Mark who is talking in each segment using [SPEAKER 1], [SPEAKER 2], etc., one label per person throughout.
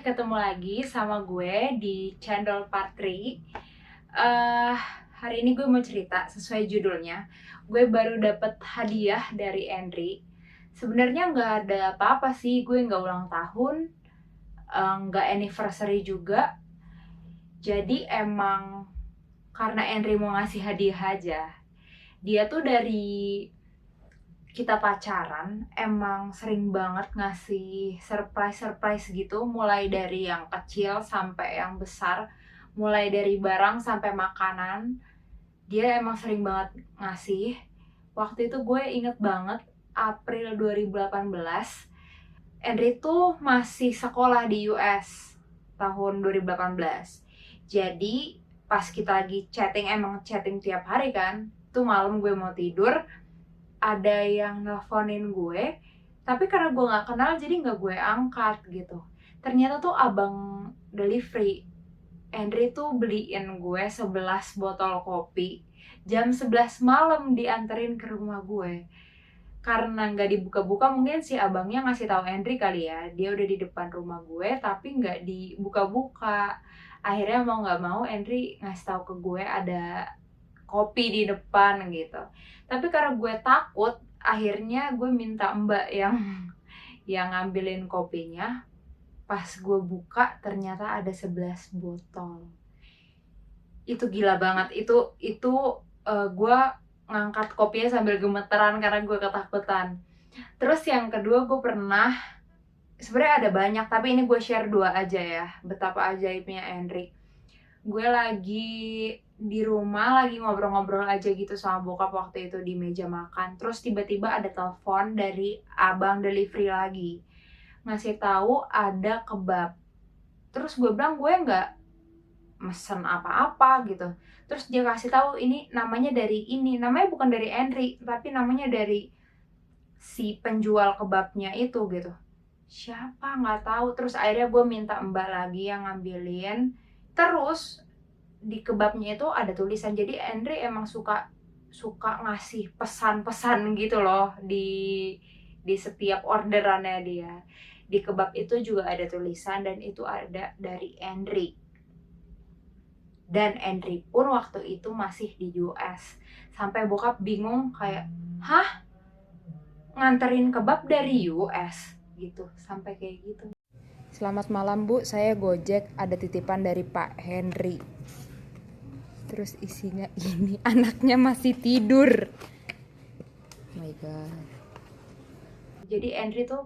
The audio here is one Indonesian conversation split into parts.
[SPEAKER 1] ketemu lagi sama gue di channel Part 3. Hari ini gue mau cerita sesuai judulnya. Gue baru dapet hadiah dari Henry. Sebenarnya nggak ada apa-apa sih, gue nggak ulang tahun, nggak anniversary juga. Jadi emang karena Henry mau ngasih hadiah aja. Dia tuh dari kita pacaran emang sering banget ngasih surprise gitu, mulai dari yang kecil sampai yang besar, mulai dari barang sampai makanan. Dia emang sering banget ngasih. Waktu itu gue inget banget April 2018, Henry tuh masih sekolah di US tahun 2018. Jadi pas kita lagi chatting, emang chatting tiap hari kan, tuh malam gue mau tidur ada yang nelponin gue, tapi karena gue nggak kenal jadi nggak gue angkat gitu. Ternyata tuh abang delivery. Henry tuh beliin gue 11 botol kopi jam 11 malam, dianterin ke rumah gue. Karena nggak dibuka-buka, mungkin si abangnya ngasih tahu Henry kali ya, dia udah di depan rumah gue tapi nggak dibuka-buka. Akhirnya mau nggak mau Henry ngasih tahu ke gue ada kopi di depan gitu. Tapi karena gue takut, akhirnya gue minta mbak yang ngambilin kopinya. Pas gue buka ternyata ada 11 botol. Itu gila banget. Gue ngangkat kopinya sambil gemeteran karena gue ketakutan. Terus yang kedua, gue pernah, sebenarnya ada banyak tapi ini gue share 2 aja ya, betapa ajaibnya Henry. Gue lagi di rumah, lagi ngobrol-ngobrol aja gitu sama bokap waktu itu di meja makan. Terus tiba-tiba ada telepon dari abang delivery lagi, ngasih tahu ada kebab. Terus gue bilang gue nggak mesen apa-apa gitu. Terus dia kasih tahu ini namanya bukan dari Henry, tapi namanya dari si penjual kebabnya itu gitu. Siapa nggak tahu. Terus akhirnya gue minta mbak lagi yang ngambilin. Terus di kebabnya itu ada tulisan. Jadi Henry emang suka ngasih pesan-pesan gitu loh di setiap orderannya dia. Di kebab itu juga ada tulisan dan itu ada dari Henry. Dan Henry pun waktu itu masih di US. Sampai bokap bingung kayak, hah? Nganterin kebab dari US gitu, sampai kayak gitu. Selamat malam Bu, saya Gojek, ada titipan dari Pak Henry. Terus isinya ini, anaknya masih tidur. Oh my god. Jadi Henry tuh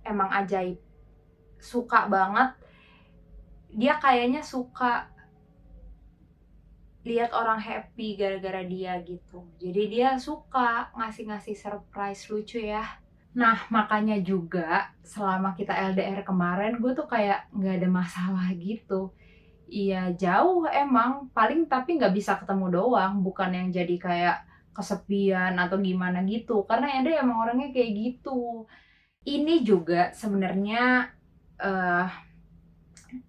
[SPEAKER 1] emang ajaib, suka banget. Dia kayaknya suka lihat orang happy gara-gara dia gitu. Jadi dia suka ngasih surprise lucu ya. Nah makanya juga selama kita LDR kemarin, gue tuh kayak gak ada masalah gitu. Iya jauh emang, paling tapi nggak bisa ketemu doang, bukan yang jadi kayak kesepian atau gimana gitu. Karena Henry emang orangnya kayak gitu. Ini juga sebenarnya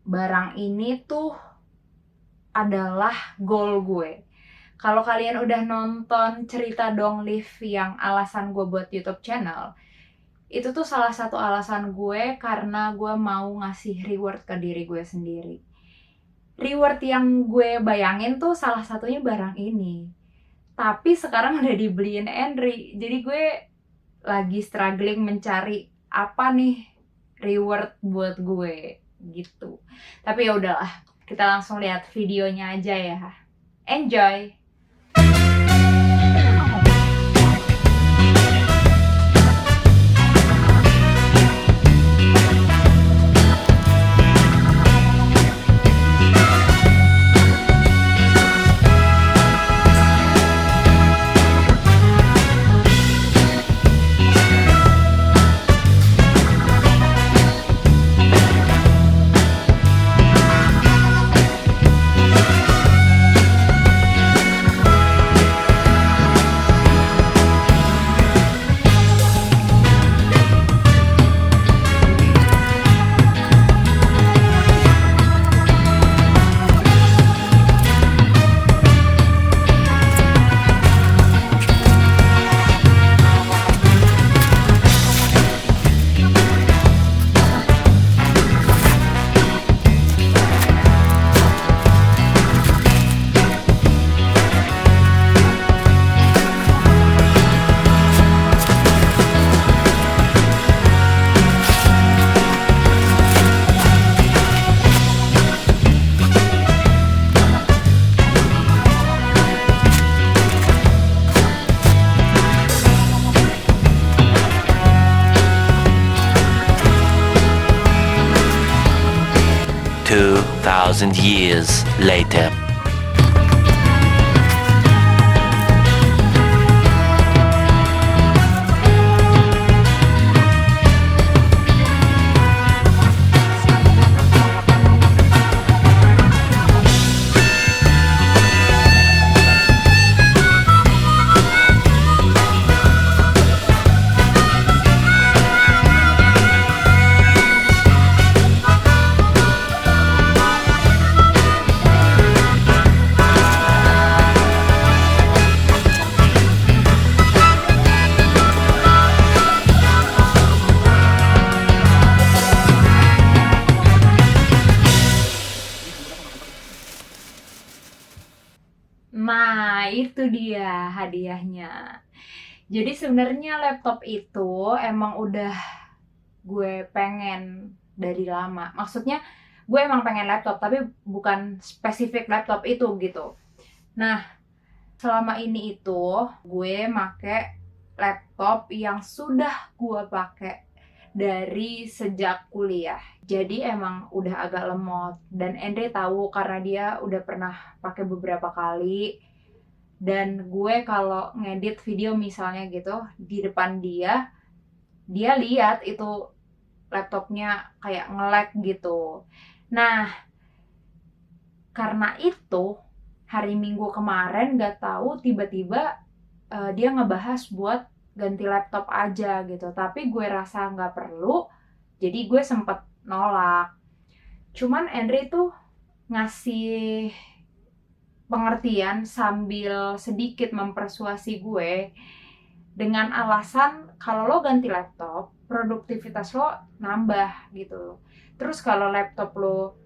[SPEAKER 1] barang ini tuh adalah goal gue. Kalau kalian udah nonton cerita Dong Live yang alasan gue buat YouTube channel, itu tuh salah satu alasan gue karena gue mau ngasih reward ke diri gue sendiri. Reward yang gue bayangin tuh salah satunya barang ini. Tapi sekarang udah dibeliin Henry. Jadi gue lagi struggling mencari apa nih reward buat gue gitu. Tapi ya udahlah, kita langsung lihat videonya aja ya. Enjoy.
[SPEAKER 2] 2,000 years later.
[SPEAKER 1] Nah, itu dia hadiahnya. Jadi sebenarnya laptop itu emang udah gue pengen dari lama. Maksudnya gue emang pengen laptop, tapi bukan spesifik laptop itu gitu. Nah, selama ini itu gue make laptop yang sudah gue pakai dari sejak kuliah. Jadi emang udah agak lemot, dan Andre tahu karena dia udah pernah pakai beberapa kali. Dan gue kalau ngedit video misalnya gitu di depan dia lihat itu laptopnya kayak nge-lag gitu. Nah, karena itu hari Minggu kemarin gak tahu tiba-tiba dia ngebahas buat ganti laptop aja gitu. Tapi gue rasa nggak perlu, jadi gue sempet nolak. Cuman Andre tuh ngasih pengertian sambil sedikit mempersuasi gue dengan alasan kalau lo ganti laptop, produktivitas lo nambah gitu. Terus kalau laptop lo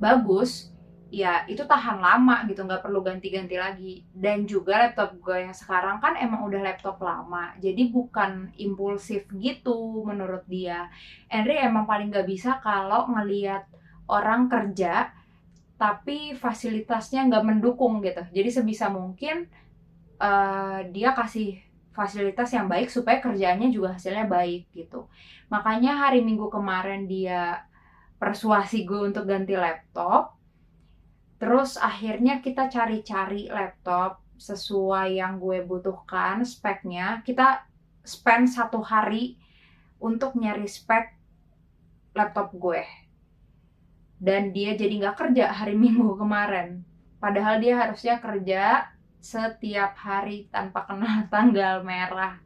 [SPEAKER 1] bagus, ya itu tahan lama gitu, nggak perlu ganti-ganti lagi. Dan juga laptop gue yang sekarang kan emang udah laptop lama, jadi bukan impulsif gitu menurut dia. Henry emang paling nggak bisa kalau ngelihat orang kerja tapi fasilitasnya nggak mendukung gitu. Jadi sebisa mungkin dia kasih fasilitas yang baik supaya kerjaannya juga hasilnya baik gitu. Makanya hari Minggu kemarin dia persuasi gue untuk ganti laptop. Terus akhirnya kita cari-cari laptop sesuai yang gue butuhkan speknya. Kita spend 1 hari untuk nyari spek laptop gue. Dan dia jadi nggak kerja hari Minggu kemarin. Padahal dia harusnya kerja setiap hari tanpa kena tanggal merah.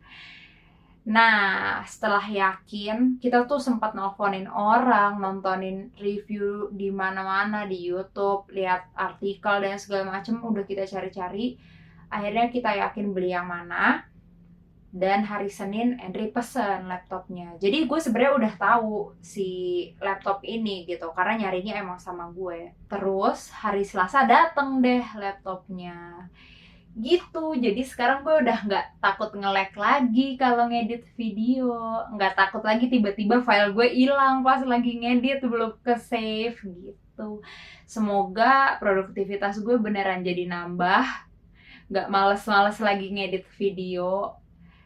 [SPEAKER 1] Nah, setelah yakin, kita tuh sempat nelponin orang, nontonin review di mana-mana di YouTube, lihat artikel dan segala macam, udah kita cari-cari. Akhirnya kita yakin beli yang mana. Dan hari Senin Andre pesen laptopnya. Jadi gue sebenarnya udah tahu si laptop ini gitu, karena nyarinya emang sama gue. Terus hari Selasa dateng deh laptopnya. Gitu, jadi sekarang gue udah nggak takut nge-lag lagi kalau ngedit video, nggak takut lagi tiba-tiba file gue hilang pas lagi ngedit belum ke save gitu. Semoga produktivitas gue beneran jadi nambah, nggak males-males lagi ngedit video,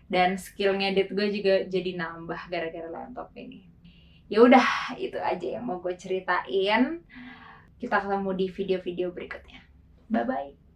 [SPEAKER 1] dan skill ngedit gue juga jadi nambah gara-gara laptop ini. Ya udah, itu aja yang mau gue ceritain. Kita ketemu di video-video berikutnya. Bye bye.